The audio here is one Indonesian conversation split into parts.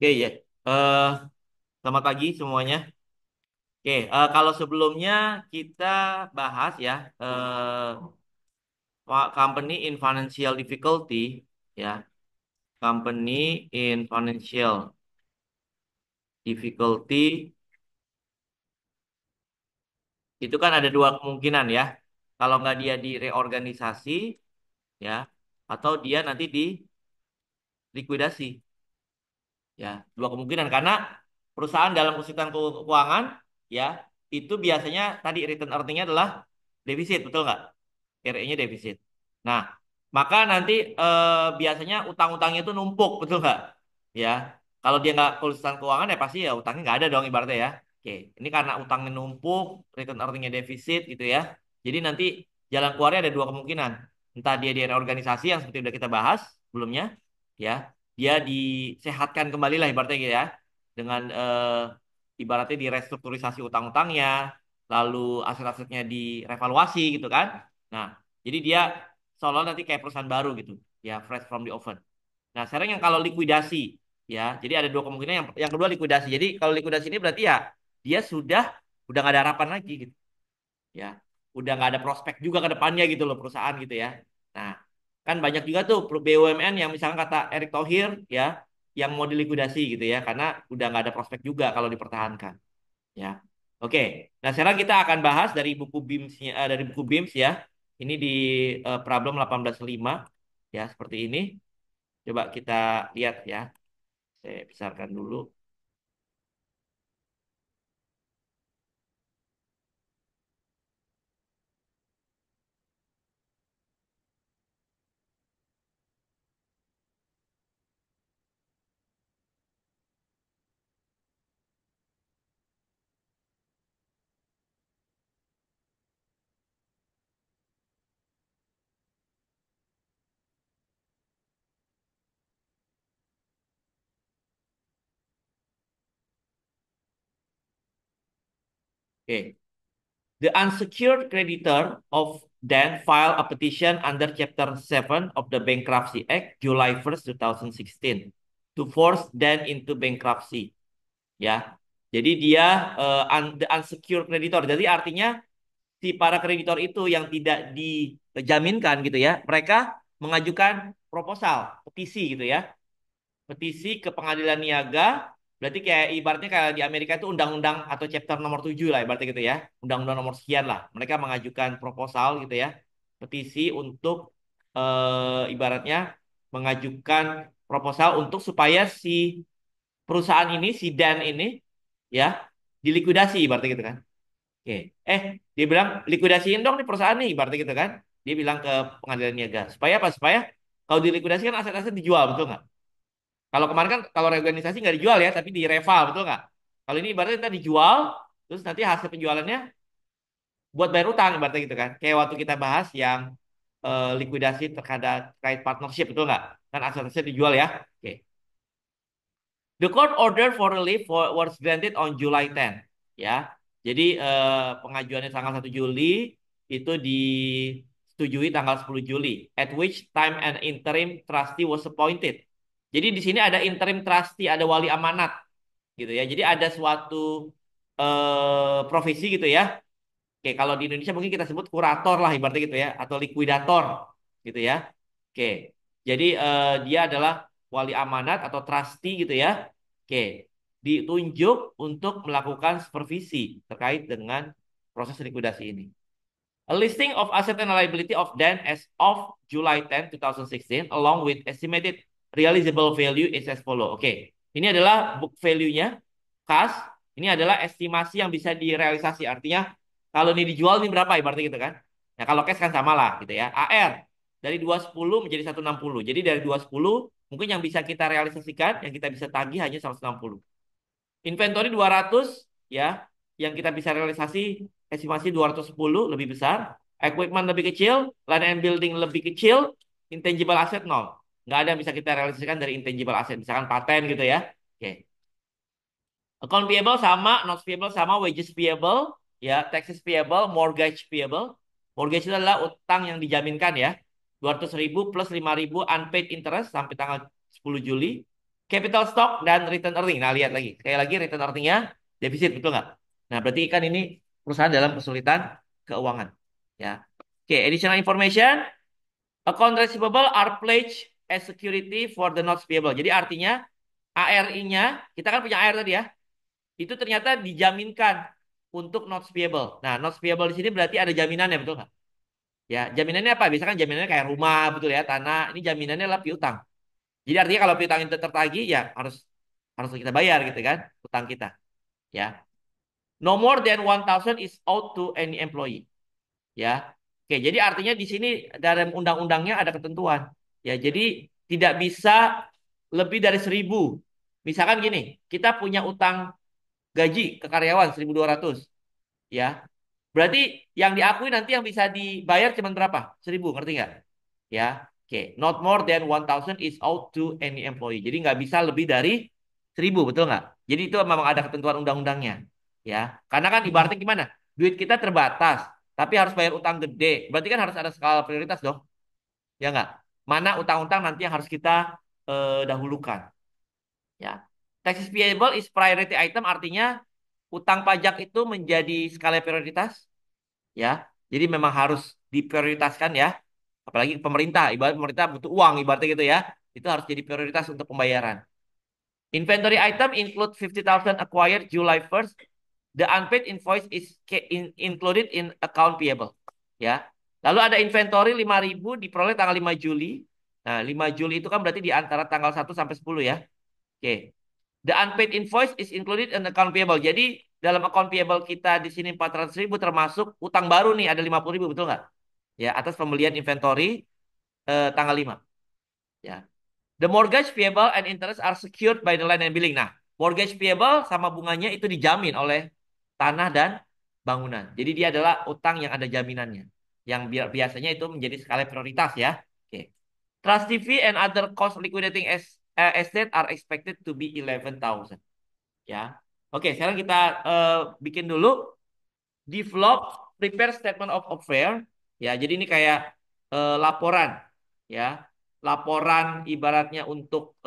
Oke ya. Eh, Selamat pagi semuanya. Oke, kalau sebelumnya kita bahas ya, company in financial difficulty ya, company in financial difficulty itu kan ada dua kemungkinan ya. Kalau nggak dia direorganisasi ya, atau dia nanti dilikuidasi ya. Dua kemungkinan karena perusahaan dalam kesulitan keuangan ya, itu biasanya tadi return earningnya adalah defisit, betul nggak? RE-nya defisit. Nah, maka nanti biasanya utang-utangnya itu numpuk, betul nggak? Ya, kalau dia nggak kesulitan keuangan ya pasti ya utangnya nggak ada dong ibaratnya ya. Oke, ini karena utangnya numpuk, return earningnya defisit gitu ya. Jadi nanti jalan keluarnya ada dua kemungkinan. Entah dia di reorganisasi yang seperti udah kita bahas sebelumnya, ya, dia disehatkan kembali lah ibaratnya gitu ya, dengan ibaratnya direstrukturisasi utang-utangnya, lalu aset-asetnya direvaluasi gitu kan. Nah, jadi dia seolah nanti kayak perusahaan baru gitu, ya fresh from the oven. Nah, sekarang yang kalau likuidasi, ya, jadi ada dua kemungkinan. Yang kedua likuidasi. Jadi kalau likuidasi ini berarti ya dia udah nggak ada harapan lagi gitu, ya, udah nggak ada prospek juga ke depannya gitu loh perusahaan gitu ya. Nah, kan banyak juga tuh BUMN yang misalnya kata Erick Thohir ya, yang mau dilikuidasi gitu ya, karena udah nggak ada prospek juga kalau dipertahankan. Ya. Oke. Nah, sekarang kita akan bahas dari buku BIMS dari buku BIMS ya. Ini di problem 18.5 ya, seperti ini. Coba kita lihat ya. Saya besarkan dulu. Oke. The unsecured creditor of Dan filed a petition under Chapter 7 of the Bankruptcy Act July 1st, 2016 to force Dan into bankruptcy. Ya. Jadi dia the unsecured creditor. Jadi artinya si para kreditor itu yang tidak dijaminkan gitu ya, mereka mengajukan proposal, petisi gitu ya, petisi ke pengadilan niaga, berarti kayak ibaratnya kayak di Amerika itu undang-undang atau chapter nomor 7 lah ibaratnya gitu ya, undang-undang nomor sekian lah, mereka mengajukan proposal gitu ya, petisi untuk ibaratnya mengajukan proposal untuk supaya si perusahaan ini, si Dan ini ya, dilikuidasi ibaratnya gitu kan. Oke. Dia bilang likuidasiin dong nih perusahaan nih, ibaratnya gitu kan. Dia bilang ke pengadilan niaga. Supaya apa? Supaya kalau dilikuidasi kan aset-aset dijual, betul nggak? Kalau kemarin kan kalau reorganisasi nggak dijual ya, tapi direval, betul nggak? Kalau ini ibaratnya kita dijual, terus nanti hasil penjualannya buat bayar utang, ibaratnya gitu kan. Kayak waktu kita bahas yang likuidasi terkait partnership, betul nggak? Kan aset-aset dijual ya. Oke. The court order for relief was granted on July 10. Ya, jadi pengajuannya tanggal 1 Juli itu disetujui tanggal 10 Juli. At which time an interim trustee was appointed. Jadi di sini ada interim trustee, ada wali amanat, gitu ya. Jadi ada suatu profesi gitu ya. Oke, kalau di Indonesia mungkin kita sebut kurator lah ibaratnya gitu ya, atau likuidator, gitu ya. Oke, jadi dia adalah wali amanat atau trustee gitu ya. Oke, ditunjuk untuk melakukan supervisi terkait dengan proses likuidasi ini. A listing of asset and liability of Dan as of July 10, 2016 along with estimated realizable value is as follow. Oke, ini adalah book value-nya, kas. Ini adalah estimasi yang bisa direalisasi. Artinya kalau ini dijual ini berapa ibaratnya gitu kan. Nah, kalau cash kan sama lah gitu ya. AR dari 210 menjadi 160. Jadi dari 210 mungkin yang bisa kita realisasikan, yang kita bisa tagih hanya 160. Inventory 200 ya, yang kita bisa realisasi estimasi 210 lebih besar. Equipment lebih kecil, land and building lebih kecil, intangible asset nol. Nggak ada yang bisa kita realisasikan dari intangible asset, misalkan paten gitu ya. Oke. Account payable sama, notes payable sama, wages payable, ya, taxes payable, mortgage payable. Mortgage itu adalah utang yang dijaminkan ya. 200.000 plus 5.000 unpaid interest sampai tanggal 10 Juli. capital stock dan return earning. Nah, lihat lagi. Sekali lagi return earningnya defisit, betul nggak? Nah, berarti kan ini perusahaan dalam kesulitan keuangan. Ya. Oke, additional information. Account receivable are pledged as security for the notes payable. Jadi artinya ARI-nya, kita kan punya AR tadi ya, itu ternyata dijaminkan untuk notes payable. Nah, notes payable di sini berarti ada jaminannya, betul nggak? Ya, jaminannya apa? Biasanya kan jaminannya kayak rumah, betul ya, tanah. Ini jaminannya adalah piutang. Jadi artinya kalau piutang itu tertagih, ya harus harus kita bayar gitu kan, utang kita. Ya, no more than 1,000 is owed to any employee. Ya, oke. Jadi artinya di sini dalam undang-undangnya ada ketentuan. Ya, jadi tidak bisa lebih dari 1.000. Misalkan gini, kita punya utang gaji ke karyawan 1.200. Ya, berarti yang diakui nanti yang bisa dibayar cuma berapa? 1.000, ngerti nggak? Ya, oke. Not more than 1,000 is owed to any employee. Jadi nggak bisa lebih dari 1.000, betul nggak? Jadi itu memang ada ketentuan undang-undangnya. Ya, karena kan ibaratnya gimana? Duit kita terbatas, tapi harus bayar utang gede. Berarti kan harus ada skala prioritas dong, ya nggak? Mana utang-utang nanti yang harus kita dahulukan. Ya, taxes payable is priority item, artinya utang pajak itu menjadi skala prioritas. Ya, jadi memang harus diprioritaskan ya. Apalagi pemerintah, ibarat pemerintah butuh uang, ibaratnya gitu ya. Itu harus jadi prioritas untuk pembayaran. Inventory item include 50,000 acquired July 1st. The unpaid invoice is included in account payable. Ya. Lalu ada inventory 5.000 diperoleh tanggal 5 Juli. Nah, 5 Juli itu kan berarti di antara tanggal 1 sampai 10 ya. Oke. The unpaid invoice is included in account payable. Jadi dalam account payable kita di sini 400.000 termasuk utang baru nih ada 50.000, betul nggak? Ya, atas pembelian inventory tanggal 5. Ya. The mortgage payable and interest are secured by the land and building. Nah, mortgage payable sama bunganya itu dijamin oleh tanah dan bangunan. Jadi dia adalah utang yang ada jaminannya. Yang biasanya itu menjadi skala prioritas ya. Oke. Trust TV and other cost liquidating estate are expected to be 11,000. Ya. Oke, sekarang kita bikin dulu develop prepare statement of affair. Ya, jadi ini kayak laporan ya. Laporan ibaratnya untuk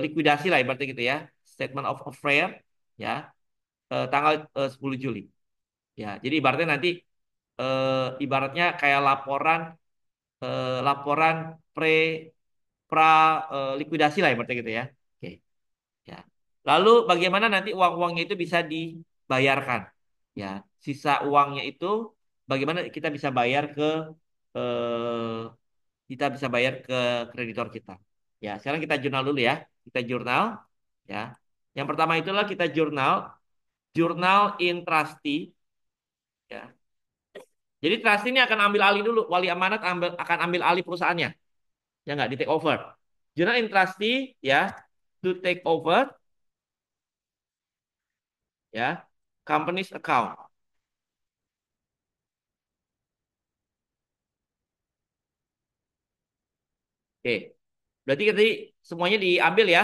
likuidasi lah ibaratnya gitu ya. Statement of affair ya, tanggal 10 Juli. Ya, jadi ibaratnya nanti ibaratnya kayak laporan pre pra likuidasi lah ibaratnya gitu ya. Oke. Ya. Lalu bagaimana nanti uang-uangnya itu bisa dibayarkan? Ya, sisa uangnya itu bagaimana eh, kita bisa bayar ke kreditor kita. Ya, sekarang kita jurnal dulu ya. Kita jurnal ya. Yang pertama itulah kita jurnal in trustee ya. Jadi trustee ini akan ambil alih dulu, wali amanat akan ambil alih perusahaannya. Ya nggak di take over. Jurnal in trustee ya, to take over ya. Company's account. Oke. Berarti tadi semuanya diambil ya.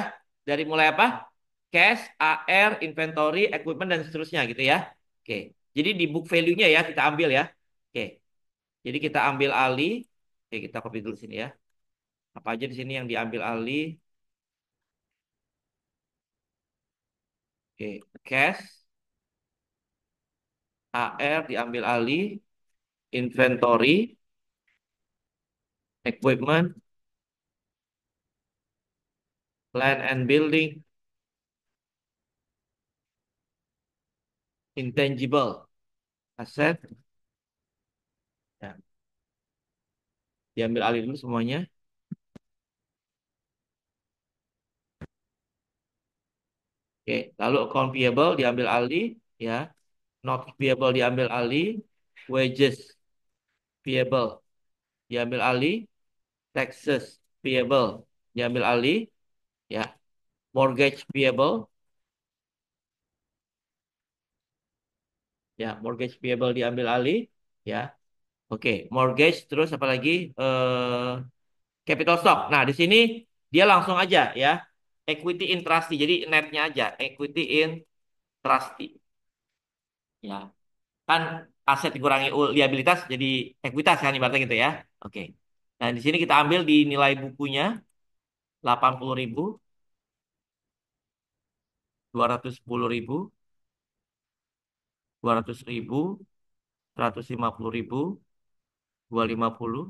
Dari mulai apa? Cash, AR, inventory, equipment, dan seterusnya gitu ya. Oke. Jadi di book value-nya ya kita ambil ya. Oke. Jadi kita ambil alih. Oke, kita copy dulu sini ya. Apa aja di sini yang diambil alih? Oke. Cash, AR diambil alih. Inventory, equipment, land and building, intangible asset. Ya, diambil alih dulu semuanya. Oke. Lalu account payable diambil alih. Ya. Not payable diambil alih, wages payable diambil alih, taxes payable diambil alih, ya, mortgage payable, ya, mortgage payable diambil alih, ya, oke, mortgage terus apa lagi, capital stock. Nah di sini dia langsung aja ya, equity in trustee, jadi netnya aja, equity in trustee, ya, kan aset dikurangi liabilitas jadi ekuitas kan ibaratnya gitu ya, oke. Nah di sini kita ambil di nilai bukunya 80.000. 210.000, 200.000, 150.000, 250,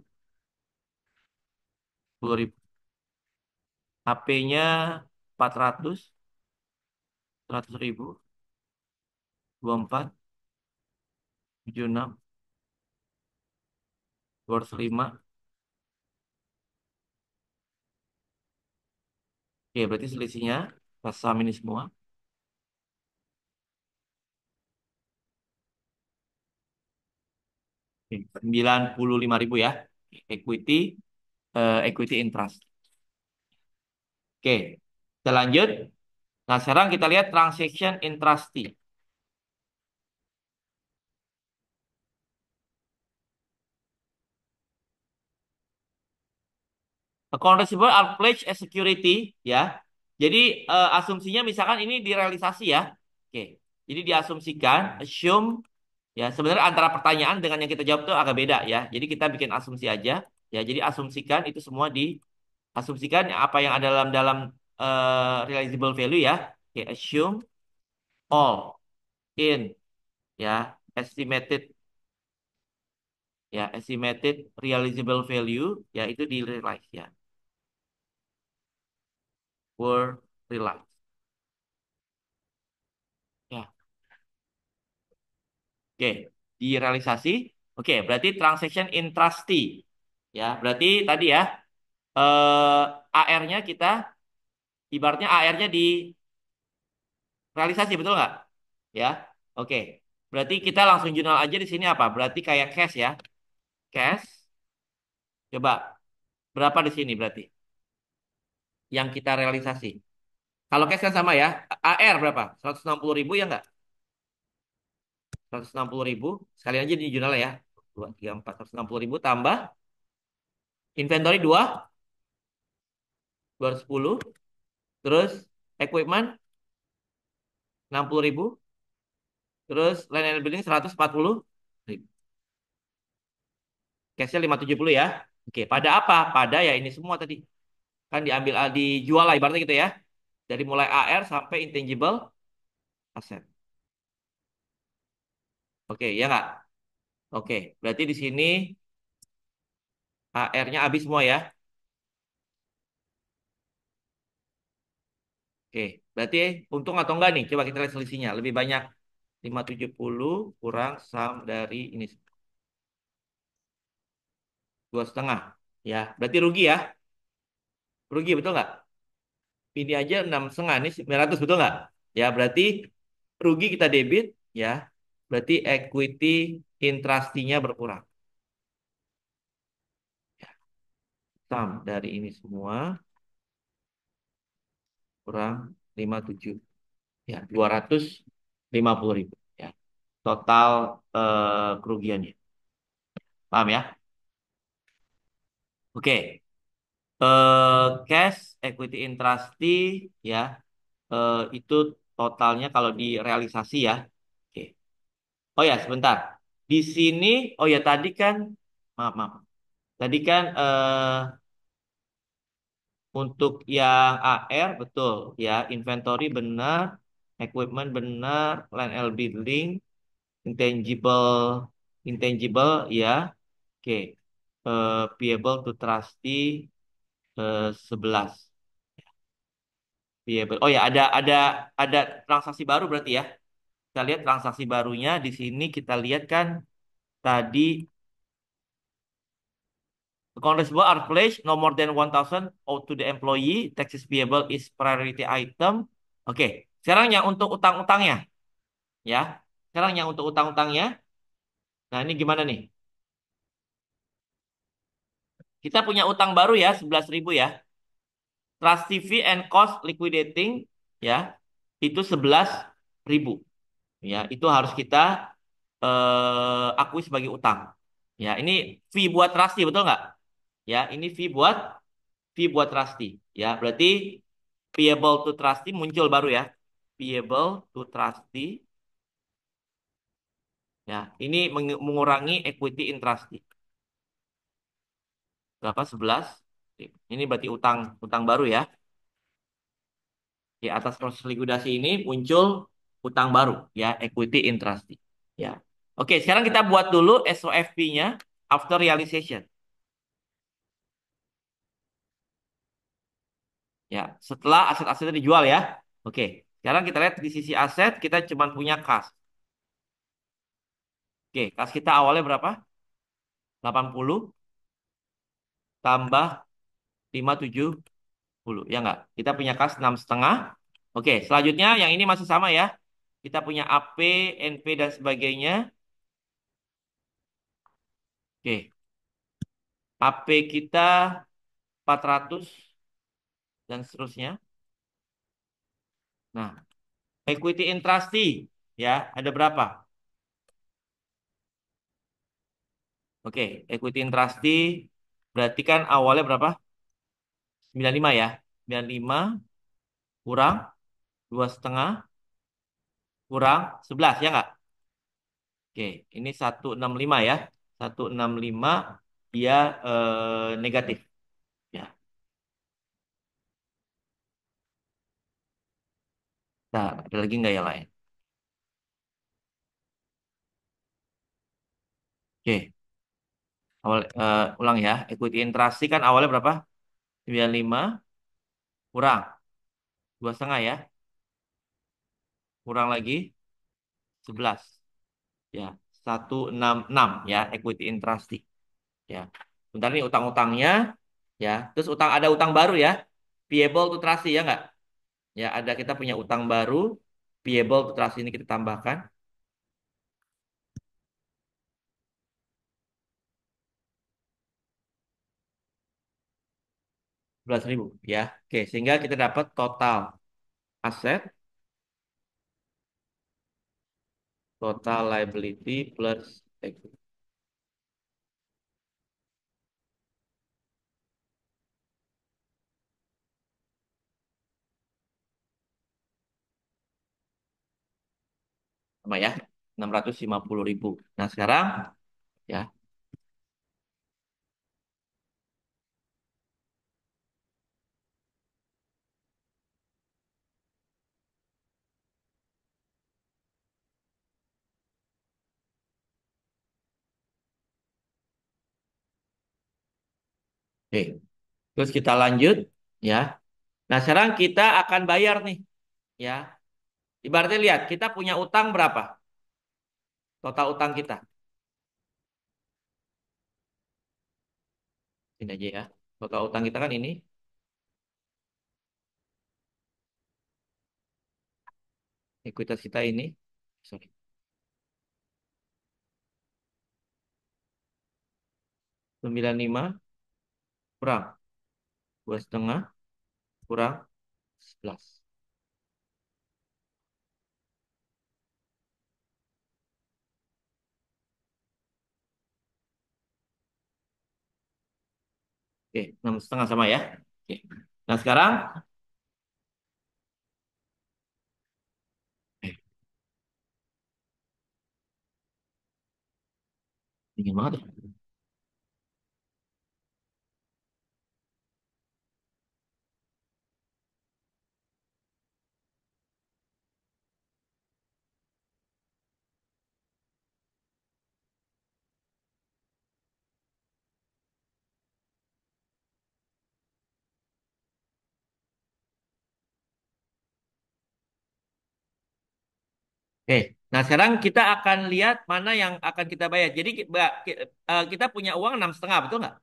10.000. HP-nya 400, 100.000, 24, 76, 205. Oke, berarti selisihnya pas saham ini semua. Oke, 95.000 ya. Equity, equity in trust. Oke, kita lanjut. Nah, sekarang kita lihat transaction in trustee. Account receivable are pledged as security, ya. Jadi asumsinya misalkan ini direalisasi ya. Oke. Jadi diasumsikan, assume, ya. Sebenarnya antara pertanyaan dengan yang kita jawab itu agak beda ya. Jadi kita bikin asumsi aja, ya. Jadi asumsikan itu semua diasumsikan apa yang ada dalam dalam realizable value ya. Oke, assume all in, ya, estimated, ya, estimated realizable value, ya, itu di realize ya, were realized. Ya. Oke, direalisasi. Oke, berarti transaction in trustee. Ya, berarti tadi ya, AR-nya kita, ibaratnya AR-nya direalisasi, betul nggak? Ya, oke. Berarti kita langsung jurnal aja di sini apa? Berarti kayak cash ya. Cash, coba berapa di sini berarti? Yang kita realisasi. Kalau cash kan sama ya. AR berapa? 160.000 ya nggak? 160.000. Sekali aja di jurnal ya. 2, 3, 4. 160.000 tambah inventory 210. Terus equipment 60.000. Terus land and building 140.000. Cashnya 570 ya. Oke, pada apa? Pada ya ini semua tadi. Kan diambil, dijual lah ibaratnya gitu ya. Dari mulai AR sampai intangible asset. Oke, ya nggak? Oke, berarti di sini AR-nya habis semua ya. Oke, berarti untung atau enggak nih? Coba kita lihat selisihnya. Lebih banyak 570 kurang sum dari ini 2,5. Ya, berarti rugi ya. Rugi betul nggak? Ini aja 6,5, nih 900, betul nggak? Ya, berarti rugi kita debit, ya. Berarti equity intrastinya berkurang. Ya, sum dari ini semua kurang 57. Ya, 250.000. Ya, total kerugiannya. Paham ya? Oke. Cash, equity intrasti, ya. Itu totalnya kalau direalisasi ya. Oke. Oh ya, sebentar. Di sini, oh ya tadi kan, maaf, maaf. Tadi kan untuk yang AR betul ya, inventory benar, equipment benar, land and building, intangible, intangible ya, oke. Payable to trustee 11. Payable. Oh ya, ada transaksi baru berarti ya. Kita lihat transaksi barunya di sini kita lihat kan tadi account receivable are pledged no more than 1,000 owed to the employee. Taxes payable is priority item. Oke, sekarang yang untuk utang-utangnya ya. Sekarang yang untuk utang-utangnya. Nah, ini gimana nih? Kita punya utang baru ya, 11.000 ya. Trust TV and cost liquidating ya. Itu 11.000. Ya, itu harus kita akui sebagai utang. Ya, ini fee buat trustee, betul nggak? Ya, ini fee buat trustee. Ya, berarti payable to trustee muncul baru ya. Payable to trustee. Ya, ini mengurangi equity in trustee. Berapa? 11. Ini berarti utang utang baru ya. Di atas proses likuidasi ini muncul utang baru, ya, equity in trustee. Ya. Oke, sekarang kita buat dulu SOFP-nya after realization. Ya, setelah aset-asetnya dijual ya. Oke, sekarang kita lihat di sisi aset kita cuma punya kas. Oke, kas kita awalnya berapa? 80 tambah 570, ya nggak? Kita punya kas 6,5. Oke, selanjutnya yang ini masih sama ya. Kita punya AP, NP dan sebagainya. Oke, AP kita 400 dan seterusnya. Nah, equity in trustee ya, ada berapa? Oke, equity in trustee berarti kan awalnya berapa? 95 ya. 95 kurang 2,5 kurang 11 ya nggak? Oke, ini 165 ya. 165 dia negatif ya. Nah, ada lagi nggak yang lain? Oke, ulang ya. Equity in trustee kan awalnya berapa? 95 kurang 2,5 ya. Kurang lagi 11 ya. 166 ya equity in trustee ya. Bentar nih utang-utangnya ya. Terus ada utang baru ya. Payable to trustee ya nggak? Ya, ada kita punya utang baru, payable to trustee ini kita tambahkan 11.000 ya. Oke, sehingga kita dapat total aset, total liability plus equity. Sama ya, 650.000. Nah, sekarang ya, oke. Terus kita lanjut ya. Nah, sekarang kita akan bayar nih ya. Ibaratnya lihat, kita punya utang berapa? Total utang kita. Ini aja ya. Total utang kita kan ini, ekuitas kita ini. Sorry. 95 kurang 2,5 kurang 11. Oke, 6,5 sama ya. Oke. Nah, sekarang eh, dingin banget ya. Oke, nah sekarang kita akan lihat mana yang akan kita bayar. Jadi kita punya uang 6,5, betul nggak?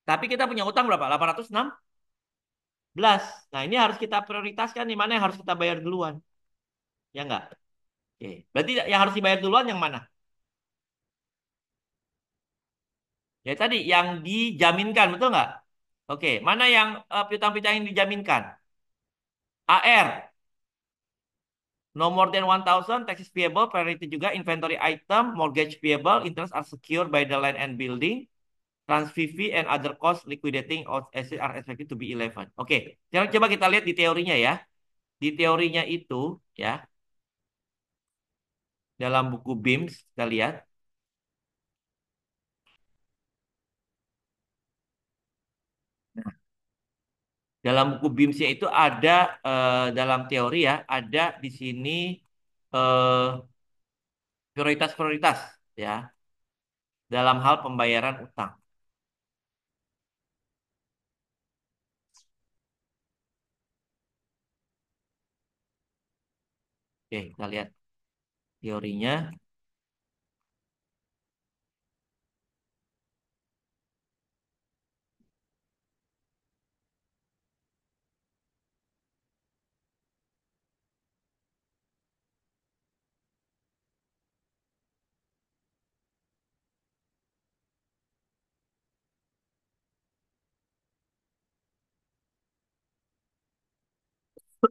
Tapi kita punya utang berapa? 816. Nah, ini harus kita prioritaskan nih mana yang harus kita bayar duluan. Ya nggak? Oke, berarti yang harus dibayar duluan yang mana? Ya tadi yang dijaminkan, betul nggak? Oke, mana yang piutang-piutang yang dijaminkan? AR, no more than 1,000, taxes payable, priority juga, inventory item, mortgage payable, interest are secured by the land and building, transfer fee and other costs liquidating of asset are expected to be 11. Oke, sekarang coba kita lihat di teorinya ya. Di teorinya itu ya, dalam buku BIMS kita lihat. Dalam buku BIMSnya itu ada dalam teori ya, ada di sini eh, prioritas-prioritas ya dalam hal pembayaran utang. Oke, kita lihat teorinya.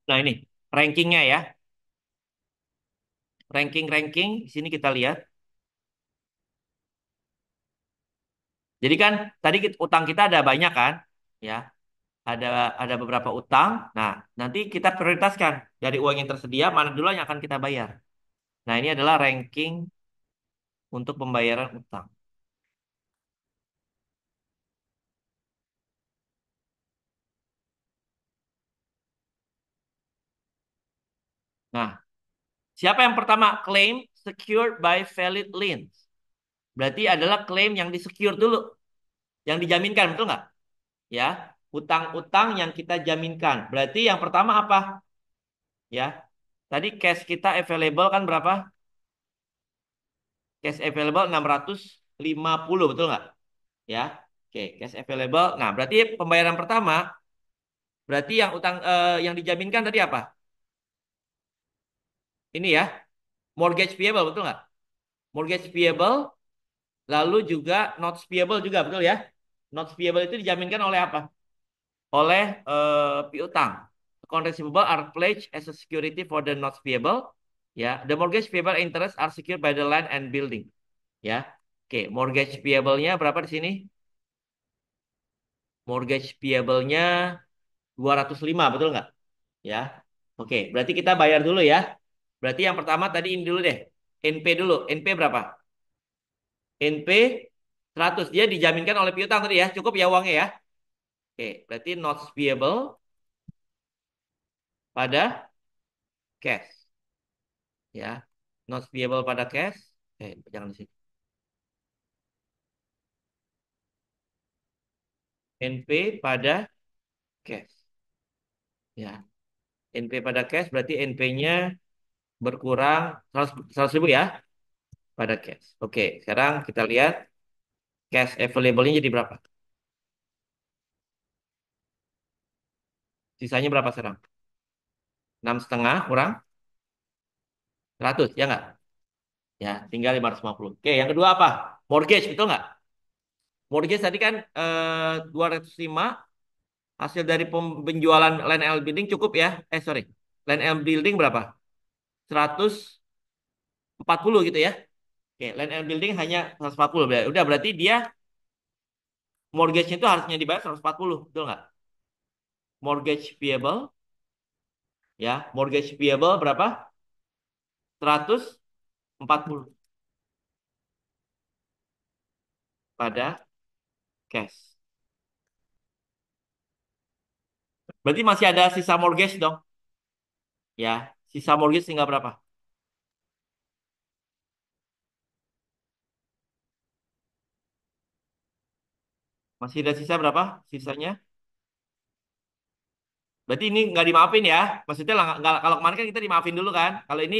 Nah ini rankingnya ya, ranking-ranking di sini kita lihat. Jadi kan tadi utang kita ada banyak kan, ya, ada ada beberapa utang. Nah, nanti kita prioritaskan dari uang yang tersedia mana dulu yang akan kita bayar. Nah, ini adalah ranking untuk pembayaran utang. Nah, siapa yang pertama claim secured by valid liens? Berarti adalah klaim yang disecure dulu, yang dijaminkan, betul nggak? Ya, utang-utang yang kita jaminkan. Berarti yang pertama apa? Ya, tadi cash kita available kan berapa? Cash available 650, betul nggak? Ya, oke, cash available. Nah, berarti pembayaran pertama, berarti yang utang yang dijaminkan tadi apa? Ini ya, mortgage payable, betul nggak? Mortgage payable, lalu juga notes payable juga, betul ya? Notes payable itu dijaminkan oleh apa? Oleh piutang. Account receivable are pledged as a security for the notes payable. Ya, the mortgage payable interest are secured by the land and building. Ya, oke, mortgage payable-nya berapa di sini? Mortgage payable-nya 205, betul nggak? Ya, oke, berarti kita bayar dulu ya. Berarti yang pertama tadi ini dulu deh. NP dulu. NP berapa? NP 100. Dia dijaminkan oleh piutang tadi ya. Cukup ya uangnya ya. Oke, berarti notes payable pada cash. Ya, notes payable pada cash. Jangan di sini. NP pada cash. Ya, NP pada cash berarti NP-nya berkurang 100 ribu ya pada cash. Oke, sekarang kita lihat cash available-nya jadi berapa? Sisanya berapa sekarang? 6,5 kurang 100, ya nggak? Ya, tinggal 550. Oke, yang kedua apa? Mortgage, betul nggak? Mortgage tadi kan 205 hasil dari penjualan land and building cukup ya? Sorry. Land and building berapa? 140 gitu ya. Oke, land and building hanya 140. Udah berarti dia mortgage-nya itu harusnya dibayar 140, betul nggak? Mortgage payable ya, mortgage payable berapa? 140 pada cash. Berarti masih ada sisa mortgage dong. Ya, sisa mortgage tinggal berapa? Masih ada sisa berapa? Sisanya? Berarti ini nggak dimaafin ya? Maksudnya kalau kemarin kan kita dimaafin dulu kan? Kalau ini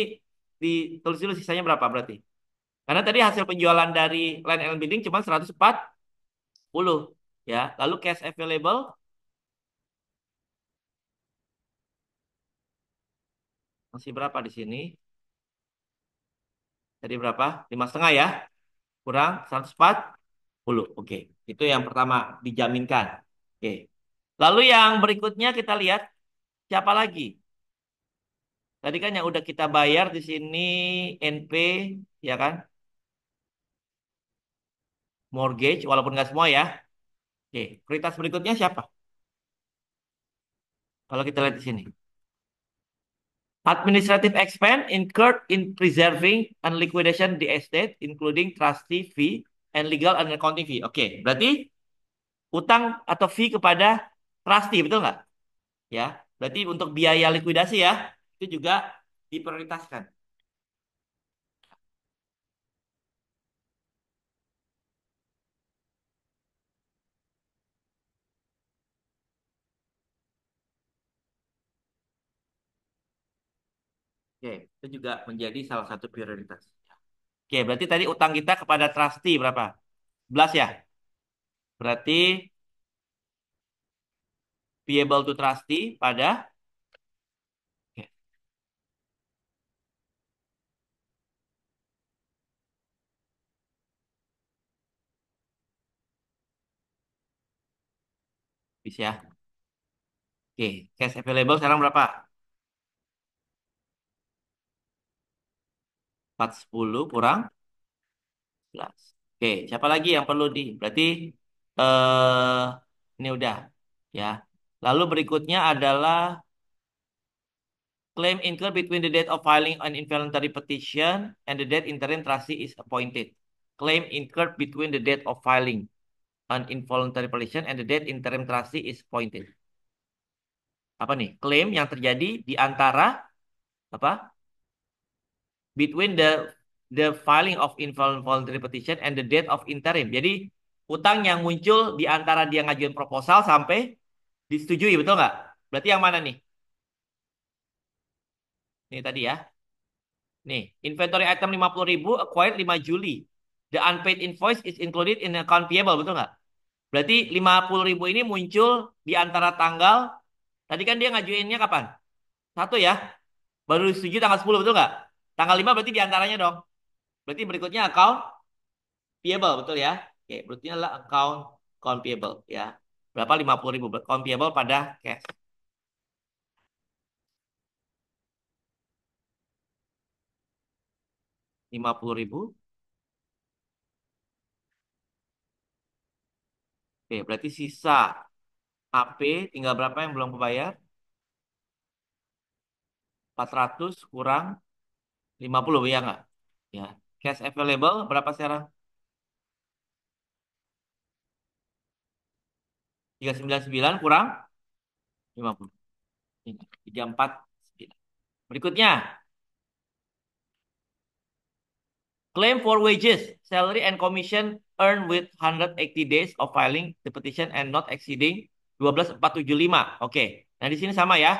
ditulis dulu sisanya berapa berarti? Karena tadi hasil penjualan dari land and building cuma 140 ya. Lalu cash available masih berapa di sini? Tadi berapa? 5,5 ya? Kurang 140. Oke, itu yang pertama dijaminkan. Oke. Lalu yang berikutnya kita lihat siapa lagi? Tadi kan yang udah kita bayar di sini NP ya kan? Mortgage walaupun nggak semua ya. Oke, prioritas berikutnya siapa? Kalau kita lihat di sini. Administrative expense incurred in preserving and liquidation the estate, including trustee fee and legal and accounting fee. Oke, berarti utang atau fee kepada trustee, betul nggak? ya. Berarti untuk biaya likuidasi ya, itu juga diprioritaskan. Oke, itu juga menjadi salah satu prioritas. Oke, berarti tadi utang kita kepada trustee berapa? 11 ya. Berarti payable to trustee pada, oke, bisa ya. Oke, cash available sekarang berapa? 410 kurang 11. Oke, siapa lagi yang perlu berarti eh ini udah ya. Lalu berikutnya adalah claim incurred between the date of filing an involuntary petition and the date interim trustee is appointed. Claim incurred between the date of filing an involuntary petition and the date interim trustee is appointed. Apa nih? Klaim yang terjadi di antara apa? Between the filing of involuntary petition and the date of interim. Jadi utang yang muncul di antara dia ngajuin proposal sampai disetujui, betul nggak? Berarti yang mana nih? Nih tadi ya. Nih, inventory item 50.000 acquired 5 Juli. The unpaid invoice is included in account payable, betul nggak? Berarti 50.000 ini muncul di antara tanggal, tadi kan dia ngajuinnya kapan? Satu ya, baru disetujui tanggal 10, betul nggak? Tanggal 5 berarti di antaranya dong. Berarti berikutnya account payable, betul ya? Oke, berikutnya adalah account payable ya. Berapa? 50.000 account payable pada cash. 50.000. Oke, berarti sisa AP tinggal berapa yang belum kebayar? 400 kurang 50 ya nggak? Ya. Cash available berapa sekarang? 399 kurang 50. Ini, 349. Berikutnya, claim for wages, salary and commission earned with 180 days of filing the petition and not exceeding 12.475. Oke. Nah, di sini sama ya.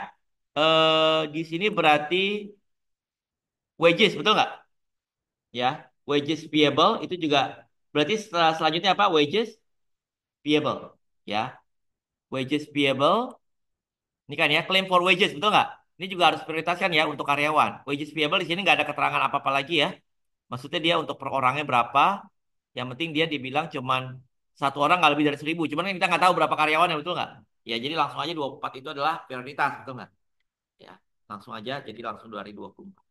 Di sini berarti wages, betul nggak? Ya, wages payable itu juga berarti selanjutnya apa? Wages payable. Ya, wages payable. Ini kan ya, claim for wages, betul nggak? Ini juga harus prioritaskan ya untuk karyawan. Wages payable di sini nggak ada keterangan apa-apa lagi ya. Maksudnya dia untuk per orangnya berapa. Yang penting dia dibilang cuman satu orang nggak lebih dari 1.000. Cuman kan kita nggak tahu berapa karyawan ya, betul nggak? Ya, jadi langsung aja 24 itu adalah prioritas, betul nggak? Ya, langsung aja jadi langsung 2024.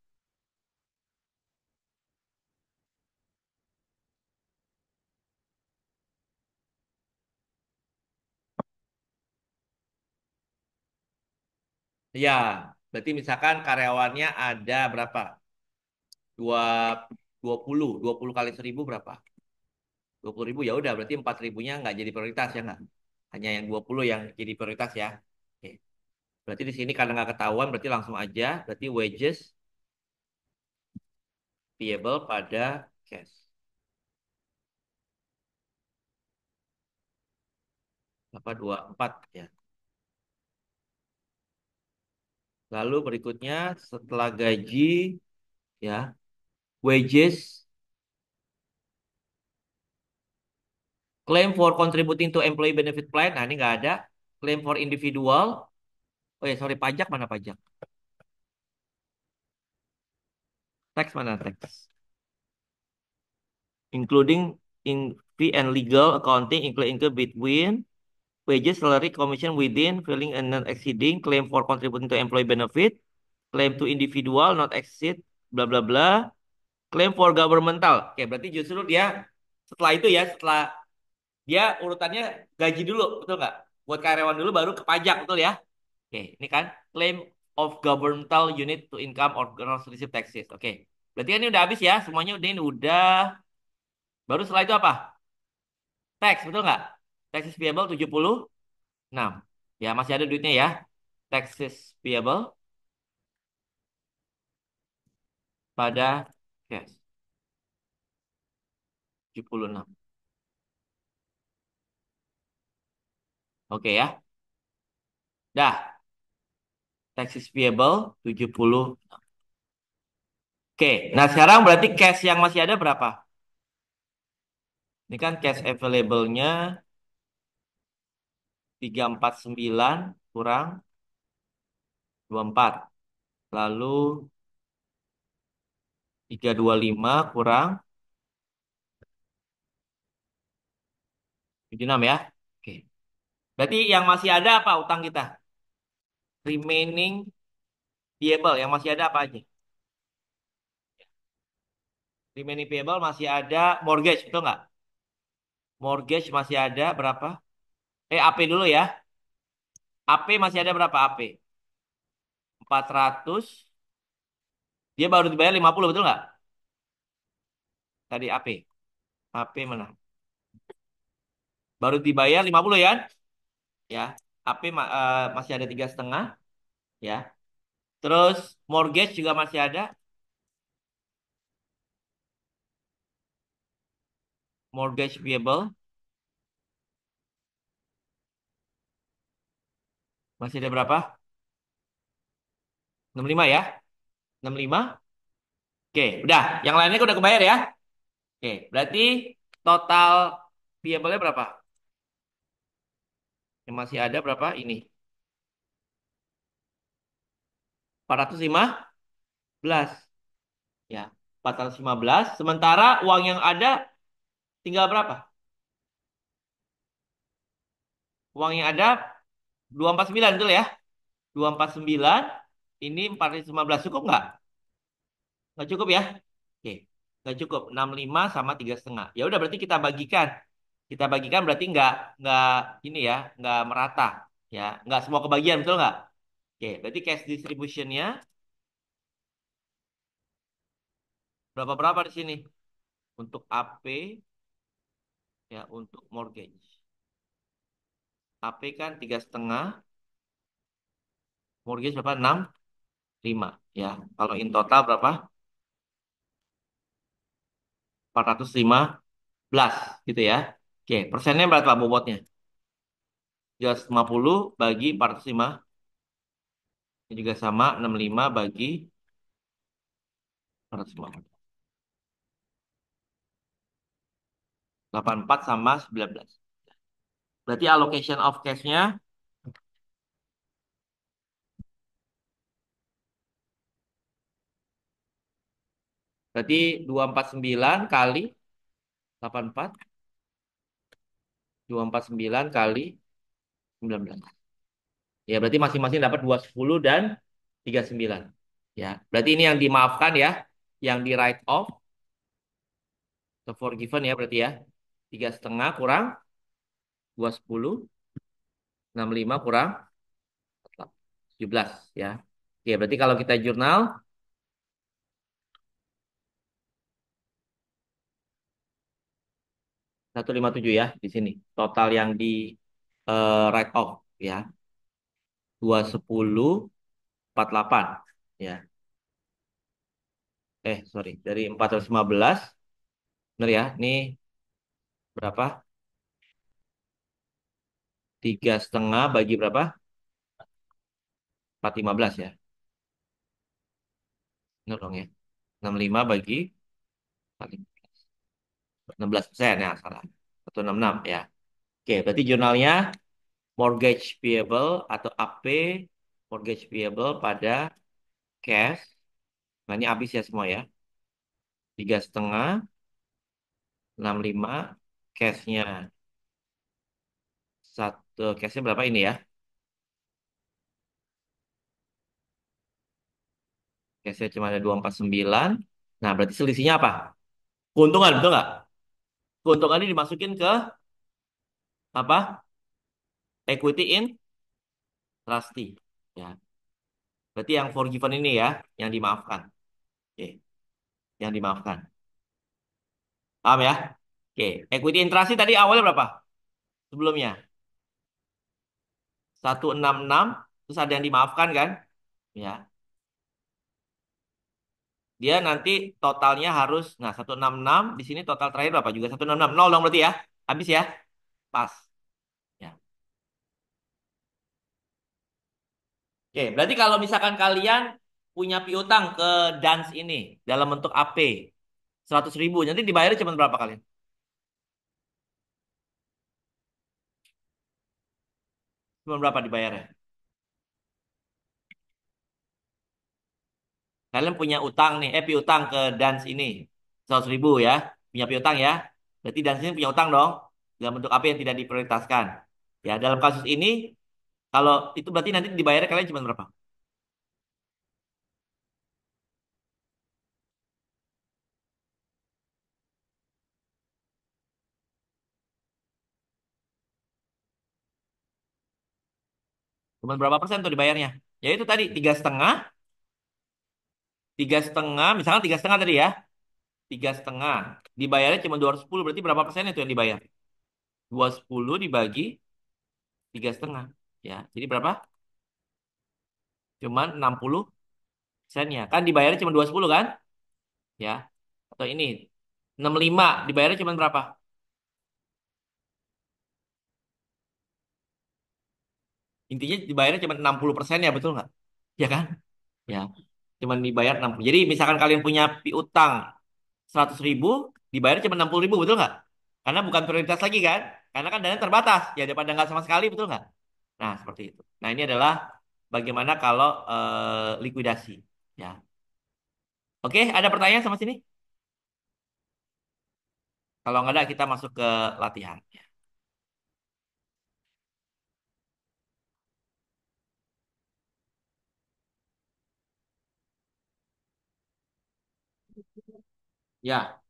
Ya, berarti misalkan karyawannya ada berapa? Dua, 20 kali 1.000 berapa? 20.000 ya udah berarti 4.000-nya nggak jadi prioritas ya nggak? Hanya yang 20 yang jadi prioritas ya. Oke. Berarti di sini karena nggak ketahuan berarti langsung aja. Berarti wages payable pada cash. Apa 24 ya. Lalu berikutnya setelah gaji ya, wages claim for contributing to employee benefit plan. Nah, ini nggak ada. Claim for individual. Oh ya, sorry, pajak mana pajak? Tax mana tax? Including in fee and legal accounting, including between wages, salary, commission within, filling and not exceeding, claim for contributing to employee benefit, claim to individual, not exceed, bla bla bla, claim for governmental. Oke, berarti justru dia setelah itu ya, setelah dia urutannya gaji dulu, betul nggak? Buat karyawan dulu baru ke pajak, betul ya? Oke, ini kan claim of governmental unit to income or gross received taxes. Oke, berarti kan ini udah habis ya, semuanya udah ini udah. Baru setelah itu apa? Tax, betul nggak? Taxes payable 76. Ya, masih ada duitnya ya. taxes payable pada cash 76. Oke ya. Dah, taxes payable 70. Oke, nah sekarang berarti cash yang masih ada berapa? Ini kan cash available-nya 349 kurang 24. Lalu 325 kurang 76 ya. Oke. Berarti yang masih ada apa utang kita? Remaining payable yang masih ada apa aja? Remaining payable masih ada mortgage, betul nggak? Mortgage masih ada berapa? AP dulu ya. AP masih ada berapa AP? 400. Dia baru dibayar 50, betul nggak? Tadi AP. AP mana? Baru dibayar 50 ya? Ya. AP masih ada 3,5 ya. Terus mortgage juga masih ada. Mortgage payable masih ada berapa? 65 ya? 65. Oke, udah. Yang lainnya udah kebayar ya? Oke, berarti total payable-nya berapa? Yang masih ada berapa? Ini. 415. Ya, 415. Sementara uang yang ada tinggal berapa? Uang yang ada 249 betul ya? 249. Ini 415 cukup nggak? Nggak cukup ya? Oke, nggak cukup. 65 sama 3,5. Ya udah berarti kita bagikan. Kita bagikan berarti nggak ini ya, nggak merata. Ya, nggak semua kebagian, betul nggak? Oke, berarti cash distribution-nya berapa-berapa di sini? Untuk AP, ya untuk mortgage. AP kan 3,5, mortgage berapa? 65. Ya, kalau in total berapa? 415 gitu ya. Oke, persennya berapa bobotnya? 350 bagi 405. Ini juga sama, 65 bagi 405. 84 sama 19. Berarti allocation of cash-nya berarti 249 kali 84. 249 kali 19. Ya, berarti masing-masing dapat 210 dan 39. Ya, berarti ini yang dimaafkan ya, yang di write off, the forgiven ya berarti ya. 3,5 kurang 210, 65 kurang 17 ya. Oke, berarti kalau kita jurnal 157 ya di sini. Total yang di write off ya. 210, 48 ya. Sorry, dari 415 benar ya. Ini berapa? 3,5 bagi berapa? 415 ya. Benar dong ya. 65 bagi 16% ya salah. 166 ya. Oke, berarti jurnalnya mortgage payable atau AP mortgage payable pada cash. Nah, ini habis ya semua ya. 3,5, 65, cashnya satu, cashnya berapa ini ya? Cashnya cuma ada 249. Nah, berarti selisihnya apa? Keuntungan, betul nggak? Keuntungan ini dimasukin ke apa? Equity in trustee. Ya, berarti yang forgiven ini ya, yang dimaafkan. Oke, yang dimaafkan. Paham ya? Oke, equity in trustee tadi awalnya berapa? Sebelumnya 166. terus ada yang dimaafkan kan? Ya, dia nanti totalnya harus, nah 166 di sini total terakhir berapa juga 166 nol dong berarti ya, habis ya, pas. Ya. Oke, berarti kalau misalkan kalian punya piutang ke Dance ini dalam bentuk AP 100.000, nanti dibayarnya cuma berapa kalian? Cuma berapa dibayarnya? Kalian punya utang nih, piutang ke Dance ini 100.000 ya, punya piutang ya. Berarti Dance ini punya utang dong, dalam bentuk AP yang tidak diprioritaskan. Ya, dalam kasus ini, kalau itu berarti nanti dibayarnya kalian cuma berapa? Cuma berapa persen tuh dibayarnya? Ya itu tadi 3,5, 3,5, misalkan 3,5 tadi ya, 3,5. Dibayarnya cuma 210, berarti berapa persen itu yang dibayar? 210 dibagi 3,5. Ya, jadi berapa? Cuman 60 persennya. Kan dibayarnya cuma 210 kan? Ya. Atau ini 65 dibayarnya cuma berapa? Intinya dibayarnya cuma 60% ya, betul nggak? Ya kan? Ya. Cuman dibayar 60. Jadi misalkan kalian punya piutang 100.000, dibayar cuma 60.000, betul nggak? Karena bukan prioritas lagi kan? Karena kan dana terbatas. Ya daripada nggak sama sekali, betul nggak? Nah, seperti itu. Nah, ini adalah bagaimana kalau likuidasi. Ya. Oke, ada pertanyaan sama sini? Kalau nggak ada, kita masuk ke latihan. Ya,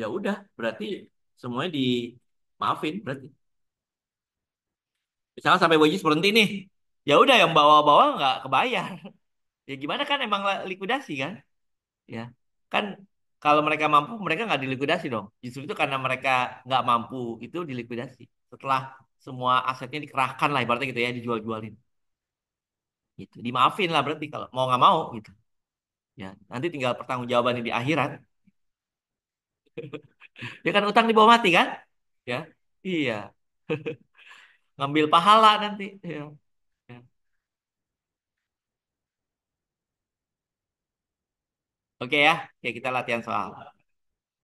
ya udah. Berarti semuanya dimaafin. Berarti. Misalnya sampai wajib berhenti nih. Ya udah, yang bawa-bawa nggak kebayar. Ya gimana kan emang likuidasi kan? Ya. Kan kalau mereka mampu, mereka nggak dilikuidasi dong. Justru itu karena mereka nggak mampu, itu dilikuidasi. Setelah semua asetnya dikerahkan lah, ibaratnya gitu ya, dijual-jualin. Gitu. Dimaafin lah berarti kalau mau nggak mau gitu. Ya, nanti tinggal pertanggungjawabannya di akhirat. Ya kan utang di bawah mati kan? Ya. Iya, ngambil pahala nanti. Ya. Ya. Oke ya, ya kita latihan soal.